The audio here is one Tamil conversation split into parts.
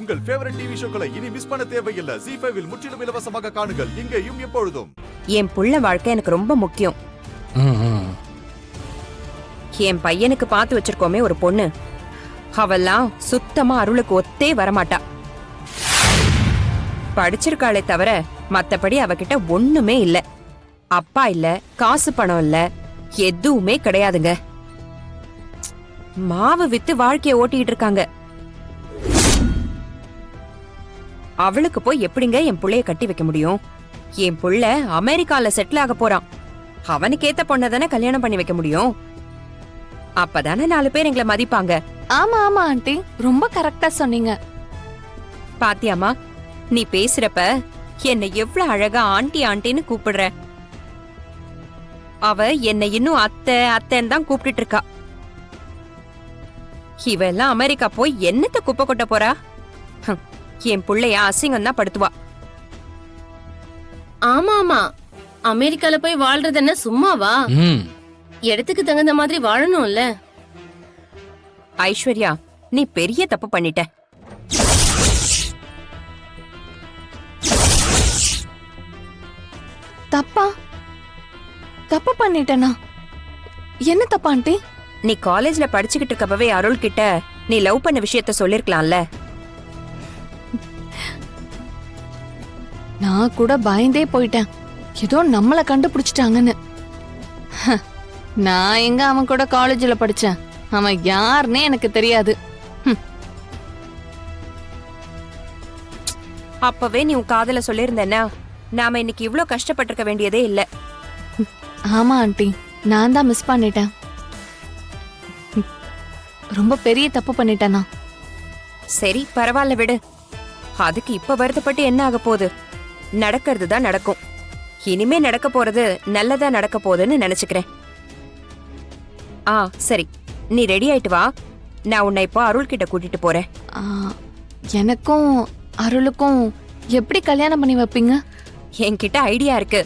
உங்கள் ஃபேவரட் டிவி ஷோக்களை இனி மிஸ் பண்ண தேவையில்லை. ZEE5 இல் முற்றிலும் இலவசமாக காணுங்கள். இங்கேயும் எப்பொழுதும். என் புள்ள வாழ்க்கை எனக்கு ரொம்ப முக்கியம். என் பையனுக்கு பார்த்து வச்சிருக்கோமே ஒரு பொண்ணு, அவெல்லாம் சுத்தமா அருளுக்கு ஒத்தே வரமாட்டா. படிச்சிருக்காளே தவிர மத்தபடி அவகிட்ட ஒண்ணுமே இல்ல. அப்பா இல்ல, காசு பணம் இல்ல, எதுவுமே கிடையாதுங்க. மாவு வித்து வாழ்க்கைய ஓட்டிட்டு இருக்காங்க. அவளுக்கு போய் எப்படிங்க என் புள்ளைய கட்டி வைக்க முடியும்? என் புள்ள அமெரிக்கால செட்டில் ஆக போறான். அவனுக்கு ஏத்த பொண்ணதானே கல்யாணம் பண்ணி வைக்க முடியும். அப்பதானே 4 பேர் எங்களை மதிப்பாங்க. ஆமா ஆமா ஆண்டி, ரொம்ப கரெக்டா சொன்னீங்க. பாத்தியாமா, நீ பேசுறப்ப என்னை எவ்வளவு அழகா ஆண்டி ஆண்டின்னு கூப்பிடுற. அவ என்னை இன்னும் அத்தை அத்தைன்னு தான் கூப்பிட்டு இருக்கா. இவெல்லாம் அமெரிக்கா போய் என்னத்த குப்பை கொட்ட போறா? என் புள்ளைய அசிங்கம் தான் படுத்துவா. ஆமா ஆமா, அமெரிக்கால போய் வாழ்றது என்ன சும்மாவா? இடத்துக்கு தகுந்த மாதிரி வாழணும்ல. ஐஸ்வர்யா, நீ பெரிய தப்பு பண்ணிட்ட. தப்பா? தப்பு பண்ணிட்டேனா? என்ன தப்பா ஆண்டி? நீ காலேஜ்ல படிச்சுக்கிட்டு இருக்கப்பவே அருள் கிட்ட நீ லவ் பண்ண விஷயத்த சொல்லிருக்கலாம்ல. நான் கூட பயந்தே போயிட்டேன், ஏதோ நம்மள கண்டுபிடிச்சிட்டாங்கன்னு. நான் எங்க அவன் கூட காலேஜ்ல படிச்சேன், அவன் யாருன்னே எனக்கு தெரியாது. அப்பவே நீ உன் காதல சொல்லிருந்தேன்னா நாம இன்னைக்கு இவ்ளோ கஷ்டப்பட்டிருக்க வேண்டியதே இல்ல. ஆமா ஆண்டி, நான் தான் மிஸ் பண்ணிட்டேன். ரொம்ப பெரிய தப்பு பண்ணிட்டேனா? சரி பரவாயில்ல விடு. அதுக்கு இப்ப வருத்தப்பட்டு என்ன ஆக போகுது? நடக்கிறது தான் நடக்கும். இனிமே நடக்க போறது நல்லதா நடக்க போகுதுன்னு நினைச்சுக்கிறேன். சரி, நீ ரெடி ஆயிட்டு வா. நான் உன்னை இப்போ அருள் கிட்ட கூட்டிட்டு போறேன். எனக்கும் அருளுக்கும் எப்படி கல்யாணம் பண்ணி வைப்பீங்க? என்கிட்ட ஐடியா இருக்கு,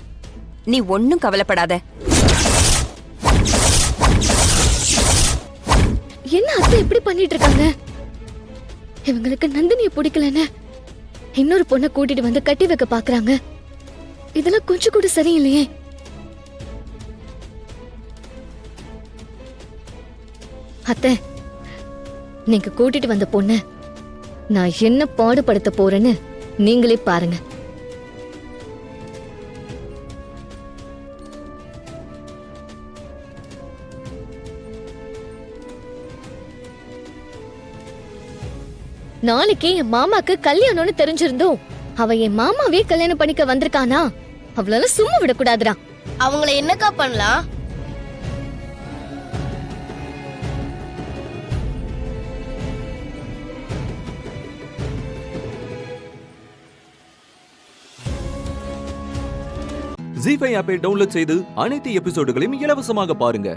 நீ ஒன்னும் கவலைப்படாத. என்ன அத்தை இப்படி பண்ணிட்டு இருக்காங்க? இவங்களுக்கு நந்தினிய பிடிக்கலன்னு இன்னொரு பொண்ணை கூட்டிட்டு வந்து கட்டி வைக்க பாக்குறாங்க. இதெல்லாம் கொஞ்சம் கூட சரியில்லையே. அத்தை, நீங்க கூட்டிட்டு வந்த பொண்ணு நான் என்ன பாடுபடுத்த போறேன்னு நீங்களே பாருங்க. நாளைக்கு என் மாமாக்கு கல்யாணம்னு தெரிஞ்சிருந்தோம் அவ என் மாமாவே கல்யாணம் பண்ணிக்க வந்திருக்கானா, அவளால சும்மா விடக்கூடாதுடா. அவங்கள என்னக்கா பண்ணலாம்? ZEE5 ஆப்பை டவுன்லோட் செய்து அனைத்து எபிசோடுகளையும் இலவசமாக பாருங்க.